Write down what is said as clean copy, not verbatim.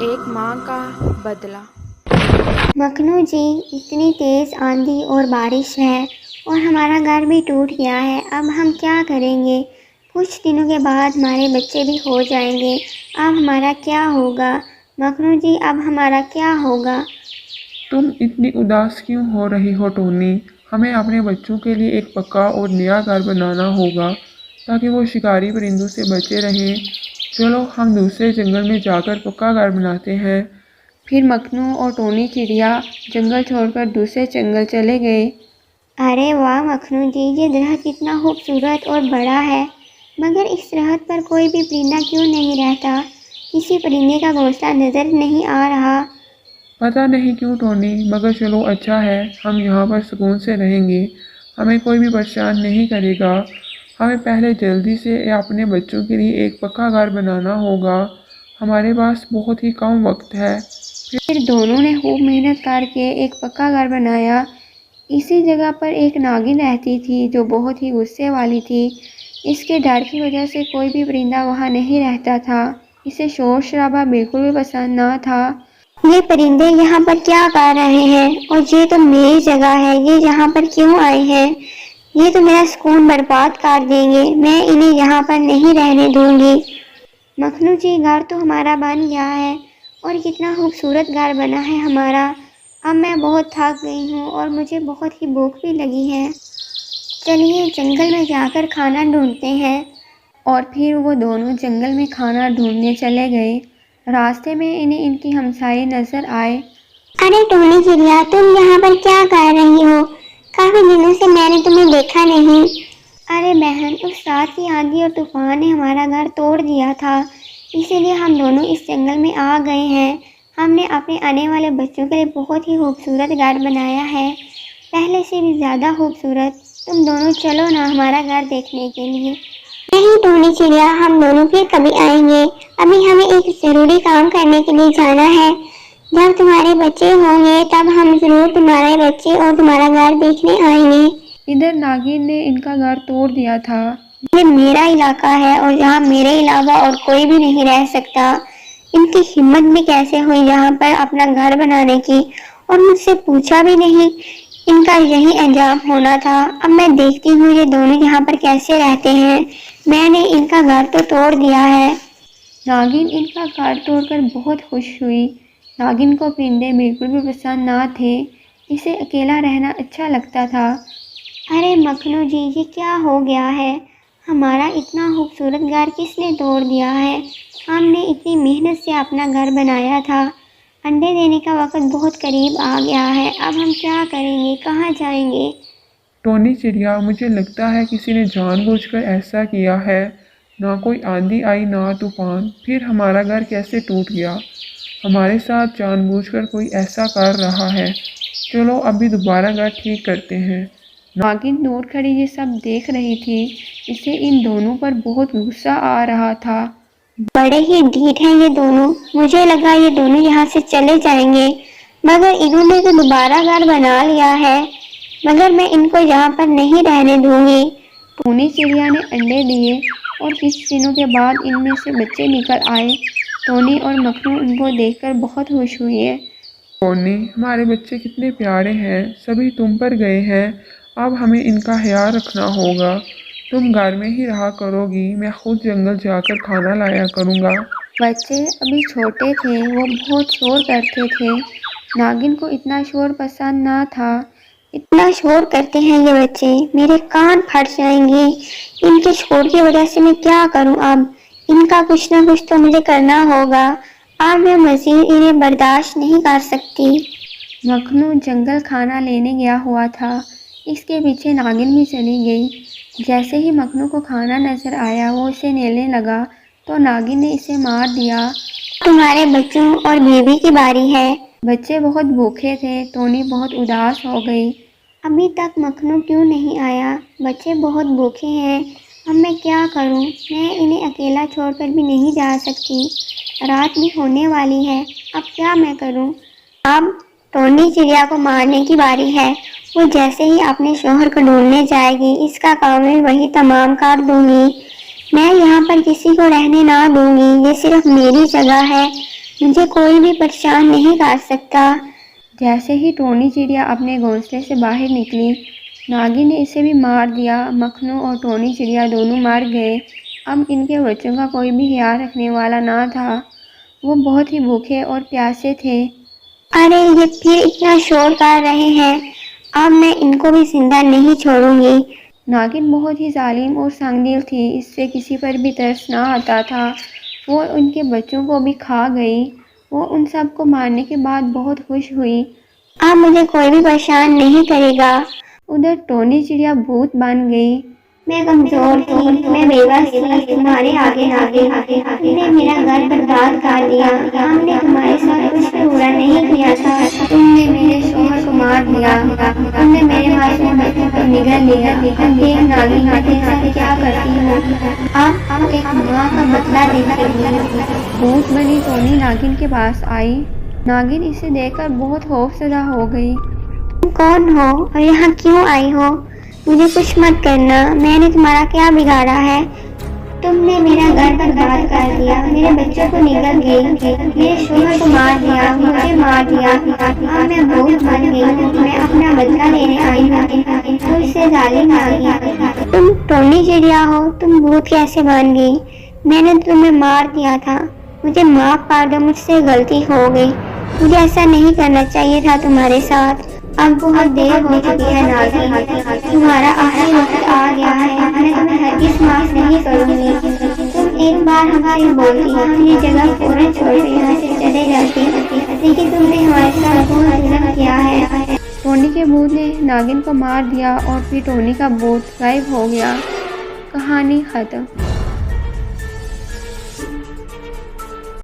एक माँ का बदला। मखनू जी, इतनी तेज़ आंधी और बारिश है और हमारा घर भी टूट गया है। अब हम क्या करेंगे? कुछ दिनों के बाद हमारे बच्चे भी हो जाएंगे। अब हमारा क्या होगा? मखनू जी, अब हमारा क्या होगा? तुम इतनी उदास क्यों हो रही हो टोनी? हमें अपने बच्चों के लिए एक पक्का और नया घर बनाना होगा ताकि वो शिकारी परिंदों से बचे रहें। चलो हम दूसरे जंगल में जाकर पक्का घर बनाते हैं। फिर मखनू और टोनी चिड़िया जंगल छोड़कर दूसरे जंगल चले गए। अरे वाह मखनू जी, ये दरख्त कितना खूबसूरत और बड़ा है, मगर इस दरख्त पर कोई भी परिंदा क्यों नहीं रहता? किसी परिंदे का घोंसला नज़र नहीं आ रहा। पता नहीं क्यों टोनी, मगर चलो अच्छा है, हम यहाँ पर सुकून से रहेंगे। हमें कोई भी परेशान नहीं करेगा। हमें पहले जल्दी से अपने बच्चों के लिए एक पक्का घर बनाना होगा। हमारे पास बहुत ही कम वक्त है। फिर दोनों ने खूब मेहनत करके एक पक्का घर बनाया। इसी जगह पर एक नागिन रहती थी जो बहुत ही गुस्से वाली थी। इसके डर की वजह से कोई भी परिंदा वहाँ नहीं रहता था। इसे शोर शराबा बिल्कुल भी पसंद ना था। ये परिंदे यहाँ पर क्या कर रहे हैं? और ये तो मेरी जगह है, ये यहाँ पर क्यों आए हैं? ये तो मेरा सुकून बर्बाद कर देंगे। मैं इन्हें यहाँ पर नहीं रहने दूंगी। मखनू जी, घर तो हमारा बन गया है और कितना खूबसूरत घर बना है हमारा। अब मैं बहुत थक गई हूँ और मुझे बहुत ही भूख भी लगी है। चलिए जंगल में जाकर खाना ढूंढते हैं। और फिर वो दोनों जंगल में खाना ढूंढने चले गए। रास्ते में इन्हें इनकी हमसाये नजर आए। अरे टोनी चिड़िया, तुम यहाँ पर क्या कर रही हो? काफी दिनों से मैंने तुम्हें देखा नहीं। अरे बहन, उस रात की आंधी और तूफान ने हमारा घर तोड़ दिया था, इसीलिए हम दोनों इस जंगल में आ गए हैं। हमने अपने आने वाले बच्चों के लिए बहुत ही खूबसूरत घर बनाया है, पहले से भी ज़्यादा खूबसूरत। तुम दोनों चलो ना हमारा घर देखने के लिए। नहीं टोनी चिड़िया, हम दोनों फिर कभी आएंगे। अभी हमें एक ज़रूरी काम करने के लिए जाना है। जब तुम्हारे बच्चे होंगे तब हम ज़रूर तुम्हारे बच्चे और तुम्हारा घर देखने आएंगे। इधर नागिन ने इनका घर तोड़ दिया था। ये मेरा इलाका है और यहाँ मेरे अलावा और कोई भी नहीं रह सकता। इनकी हिम्मत भी कैसे हुई यहाँ पर अपना घर बनाने की, और मुझसे पूछा भी नहीं। इनका यही अंजाम होना था। अब मैं देखती हूँ ये दोनों यहाँ पर कैसे रहते हैं। मैंने इनका घर तो तोड़ दिया है। नागिन इनका घर तोड़कर बहुत खुश हुई। नागिन को परिंदे बिल्कुल भी पसंद ना थे। इसे अकेला रहना अच्छा लगता था। अरे मखनू जी, ये क्या हो गया है? हमारा इतना खूबसूरत घर किसने तोड़ दिया है? हमने इतनी मेहनत से अपना घर बनाया था। अंडे देने का वक्त बहुत करीब आ गया है। अब हम क्या करेंगे? कहाँ जाएंगे? टोनी चिड़िया, मुझे लगता है किसी ने जानबूझकर ऐसा किया है। ना कोई आंधी आई ना तूफान, फिर हमारा घर कैसे टूट गया? हमारे साथ जानबूझकर कोई ऐसा कर रहा है। चलो अभी दोबारा घर ठीक करते हैं। नागिन दूर खड़ी ये सब देख रही थी। इसे इन दोनों पर बहुत गुस्सा आ रहा था। बड़े ही ढीठ हैं ये दोनों। मुझे लगा ये दोनों यहाँ से चले जाएंगे, मगर इन्होंने तो दोबारा घर बना लिया है। मगर मैं इनको यहाँ पर नहीं रहने दूंगी। टोनी चिड़िया ने अंडे दिए और कुछ दिनों के बाद इनमें से बच्चे निकल आए। टोनी और मखनू उनको देखकर बहुत खुश हुए। टोनी, हमारे बच्चे कितने प्यारे हैं, सभी तुम पर गए हैं। अब हमें इनका ख्याल रखना होगा। तुम घर में ही रहा करोगी, मैं खुद जंगल जाकर खाना लाया करूँगा। बच्चे अभी छोटे थे, वो बहुत शोर करते थे। नागिन को इतना शोर पसंद ना था। इतना शोर करते हैं ये बच्चे, मेरे कान फट जाएंगे। इनके शोर की वजह से मैं क्या करूं? अब इनका कुछ ना कुछ तो मुझे करना होगा। अब मैं मज़ीद इन्हें बर्दाश्त नहीं कर सकती। मखनू जंगल खाना लेने गया हुआ था। इसके पीछे नागिन भी चली गई। जैसे ही मखनू को खाना नजर आया वो इसे लेने लगा तो नागिन ने इसे मार दिया। तुम्हारे बच्चों और बेबी की बारी है। बच्चे बहुत भूखे थे। टोनी बहुत उदास हो गई। अभी तक मखनू क्यों नहीं आया? बच्चे बहुत भूखे हैं। अब मैं क्या करूं? मैं इन्हें अकेला छोड़कर भी नहीं जा सकती। रात भी होने वाली है। अब क्या मैं करूं? अब टोनी चिड़िया को मारने की बारी है। वो जैसे ही अपने शोहर को ढूंढने जाएगी, इसका काम मैं वही तमाम कर दूंगी। मैं यहाँ पर किसी को रहने ना दूंगी। ये सिर्फ मेरी जगह है। मुझे कोई भी परेशान नहीं कर सकता। जैसे ही टोनी चिड़िया अपने घोंसले से बाहर निकली, नागिन ने इसे भी मार दिया। मखनू और टोनी चिड़िया दोनों मर गए। अब इनके बच्चों का कोई भी ख्याल रखने वाला ना था। वो बहुत ही भूखे और प्यासे थे। अरे ये फिर इतना शोर कर रहे हैं, अब मैं इनको भी जिंदा नहीं छोड़ूंगी। नागिन बहुत ही जालिम और संगदिल थी, इससे किसी पर भी तरस ना आता था। वो उनके बच्चों को भी खा गई। वो उन सब को मारने के बाद बहुत खुश हुई। अब मुझे कोई भी परेशान नहीं करेगा। उधर टोनी चिड़िया भूत बन गई। मैं कमजोर थी, मैं बेबस थी, तुम्हारे आगे तुमने मेरा घर बर्बाद कर दिया। हमने तुम्हारे साथ कुछ भी बुरा नहीं किया था। तुमने मेरे शोहर को मार दिया। तुमने मेरे मासूम बच्चों को निगल लिया। देख नागिन, मैं तेरे साथ क्या करती हूँ। अब एक माँ का बदला लेगी। भूत बनी टोनी नागिन के पास आई। नागिन इसे देखकर बहुत खौफजदा हो गई। तुम कौन हो और यहाँ क्यों आई हो? मुझे कुछ मत करना, मैंने तुम्हारा क्या बिगाड़ा है? तुमने मेरा घर बर्बाद कर दिया, मेरे बच्चों को निगल गई, मेरे शोहर को मार दिया, मुझे मार दिया। अब मैं भूत बन गई, मैं अपना बदला लेने आई हूँ। तुझसे जालिम नागिन। तुम टोनी चिड़िया हो, तुम भूत कैसे बन गई? मैंने तुम्हें मार दिया था, मुझे माफ कर दो, मुझसे गलती हो गई। मुझे ऐसा नहीं करना चाहिए था तुम्हारे साथ। अब बहुत देर हो चुकी है नागिन, तुम्हारा आखिरी वक्त आ गया है। मैं तुम्हें हरगिज़ माफ नहीं करूंगी। तुम एक बार हमारी बोलती, हम ये जगह फौरन छोड़ के यहाँ से चले जाती, लेकिन तुमने हमारे साथ बहुत जुल्म किया है। टोनी के भूत ने नागिन को मार दिया और फिर टोनी का भूत गायब हो गया। कहानी खत्म।